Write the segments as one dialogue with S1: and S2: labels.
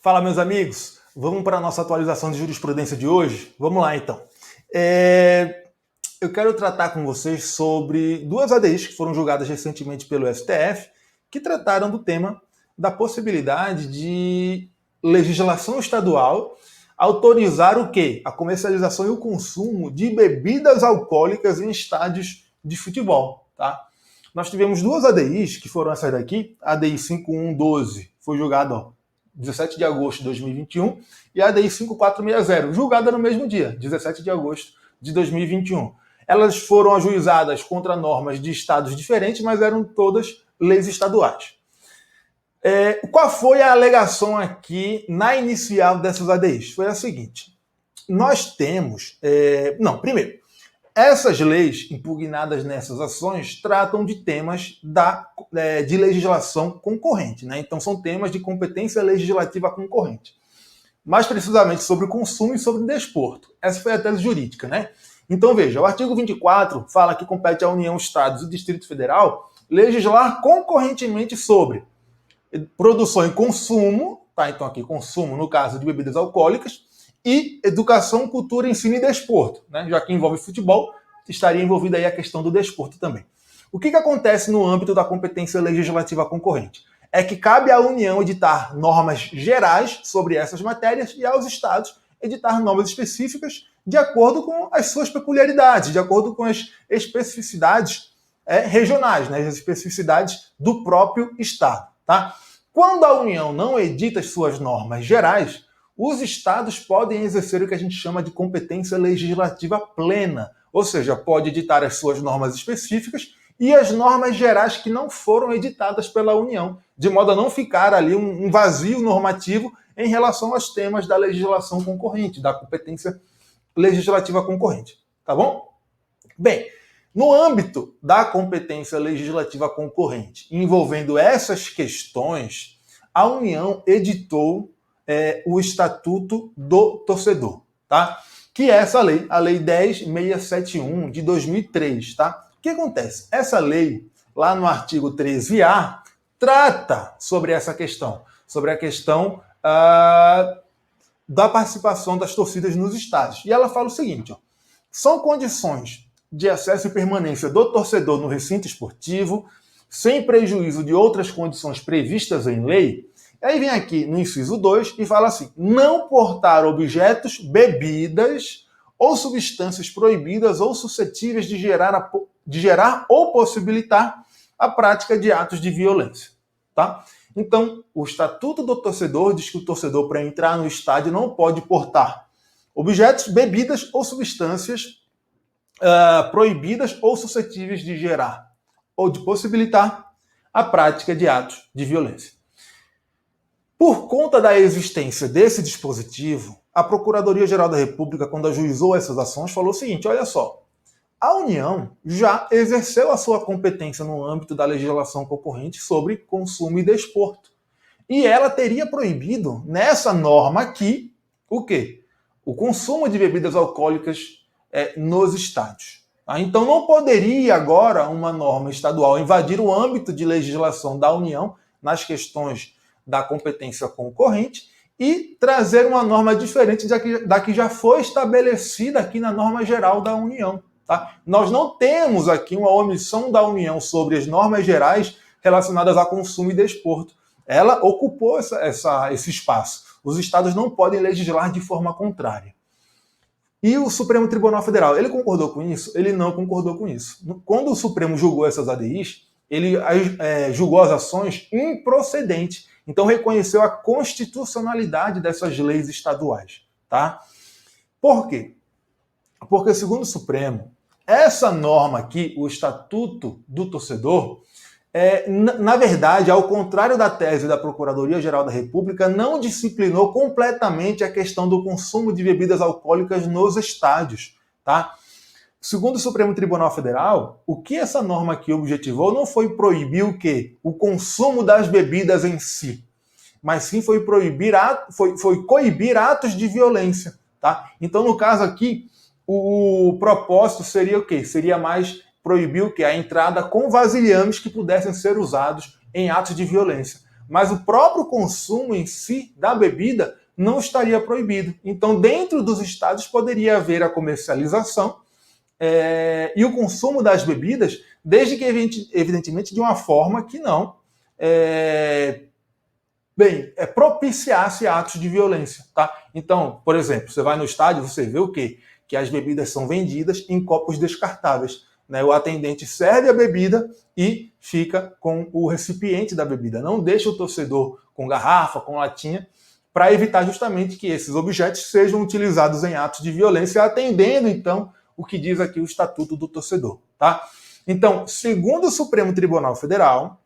S1: Fala, meus amigos. Vamos para a nossa atualização de jurisprudência de hoje? Vamos lá, então. Eu quero tratar com vocês sobre duas ADIs que foram julgadas recentemente pelo STF, que trataram do tema da possibilidade de legislação estadual autorizar o quê? A comercialização e o consumo de bebidas alcoólicas em estádios de futebol, tá? Nós tivemos duas ADIs, que foram essas daqui. A ADI 5112 foi julgada 17 de agosto de 2021 e a ADI 5460, julgada no mesmo dia, 17 de agosto de 2021. Elas foram ajuizadas contra normas de estados diferentes, mas eram todas leis estaduais. Qual foi a alegação aqui na inicial dessas ADIs? Foi a seguinte: nós temos... primeiro, essas leis impugnadas nessas ações tratam de temas de legislação concorrente, né? Então são temas de competência legislativa concorrente. Mais precisamente sobre o consumo e sobre o desporto. Essa foi a tese jurídica, né? Então veja, o artigo 24 fala que compete à União, Estados e Distrito Federal legislar concorrentemente sobre produção e consumo, tá? Então aqui consumo no caso de bebidas alcoólicas, e educação, cultura, ensino e desporto, né? Já que envolve futebol, estaria envolvida aí a questão do desporto também. O que acontece no âmbito da competência legislativa concorrente? É que cabe à União editar normas gerais sobre essas matérias e aos estados editar normas específicas de acordo com as suas peculiaridades, de acordo com as especificidades regionais, né? As especificidades do próprio estado, tá? Quando a União não edita as suas normas gerais, os estados podem exercer o que a gente chama de competência legislativa plena, ou seja, pode editar as suas normas específicas e as normas gerais que não foram editadas pela União, de modo a não ficar ali um vazio normativo em relação aos temas da legislação concorrente, da competência legislativa concorrente, tá bom? Bem, no âmbito da competência legislativa concorrente, envolvendo essas questões, a União editou o Estatuto do Torcedor, tá? Que é essa lei, a Lei 10.671 de 2003, tá? O que acontece? Essa lei, lá no artigo 13A, trata sobre essa questão, sobre a questão da participação das torcidas nos estádios. E ela fala o seguinte: são condições de acesso e permanência do torcedor no recinto esportivo, sem prejuízo de outras condições previstas em lei. Aí vem aqui no inciso 2 e fala assim: não portar objetos, bebidas ou substâncias proibidas ou suscetíveis de gerar ou possibilitar a prática de atos de violência, tá? Então, o Estatuto do Torcedor diz que o torcedor, para entrar no estádio, não pode portar objetos, bebidas ou substâncias proibidas ou suscetíveis de gerar ou de possibilitar a prática de atos de violência. Por conta da existência desse dispositivo, a Procuradoria-Geral da República, quando ajuizou essas ações, falou o seguinte: olha só, a União já exerceu a sua competência no âmbito da legislação concorrente sobre consumo e desporto. E ela teria proibido, nessa norma aqui, o quê? O consumo de bebidas alcoólicas nos estádios. Tá? Então não poderia agora uma norma estadual invadir o âmbito de legislação da União nas questões da competência concorrente e trazer uma norma diferente da que já foi estabelecida aqui na norma geral da União. Tá? Nós não temos aqui uma omissão da União sobre as normas gerais relacionadas a consumo e desporto. Ela ocupou esse espaço. Os estados não podem legislar de forma contrária. E o Supremo Tribunal Federal, ele concordou com isso? Ele não concordou com isso. Quando o Supremo julgou essas ADIs, ele julgou as ações improcedentes. Então reconheceu a constitucionalidade dessas leis estaduais. Tá? Por quê? Porque, segundo o Supremo, essa norma aqui, o Estatuto do Torcedor, na verdade, ao contrário da tese da Procuradoria-Geral da República, não disciplinou completamente a questão do consumo de bebidas alcoólicas nos estádios. Tá? Segundo o Supremo Tribunal Federal, o que essa norma aqui objetivou não foi proibir o quê? O consumo das bebidas em si, mas sim foi coibir atos de violência. Tá? Então, no caso aqui, o propósito seria o quê? Seria mais proibir o quê? A entrada com vasilhames que pudessem ser usados em atos de violência. mas o próprio consumo em si da bebida não estaria proibido. Então, dentro dos estádios poderia haver a comercialização e o consumo das bebidas, desde que, evidentemente, de uma forma que não propiciasse atos de violência. Tá? Então, por exemplo, você vai no estádio, você vê o quê? Que as bebidas são vendidas em copos descartáveis. Né? O atendente serve a bebida e fica com o recipiente da bebida. Não deixa o torcedor com garrafa, com latinha, para evitar justamente que esses objetos sejam utilizados em atos de violência, atendendo, então, o que diz aqui o Estatuto do Torcedor. Tá? Então, segundo o Supremo Tribunal Federal,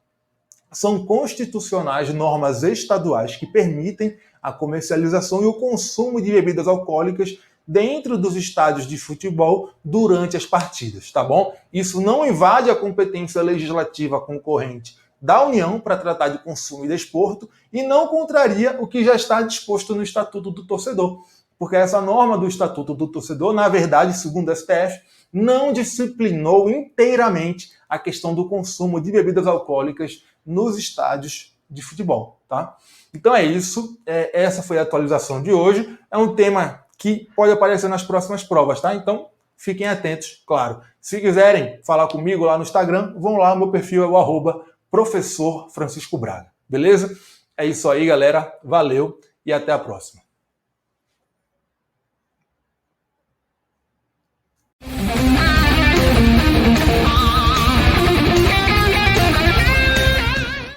S1: são constitucionais normas estaduais que permitem a comercialização e o consumo de bebidas alcoólicas dentro dos estádios de futebol durante as partidas, tá bom? Isso não invade a competência legislativa concorrente da União para tratar de consumo e desporto e não contraria o que já está disposto no Estatuto do Torcedor, porque essa norma do Estatuto do Torcedor, na verdade, segundo o STF, não disciplinou inteiramente a questão do consumo de bebidas alcoólicas nos estádios de futebol, tá? Então é isso, essa foi a atualização de hoje. É um tema que pode aparecer nas próximas provas, tá? Então fiquem atentos, claro. Se quiserem falar comigo lá no Instagram, vão lá, meu perfil é o @professor Francisco Braga, beleza? É isso aí, galera. Valeu e até a próxima.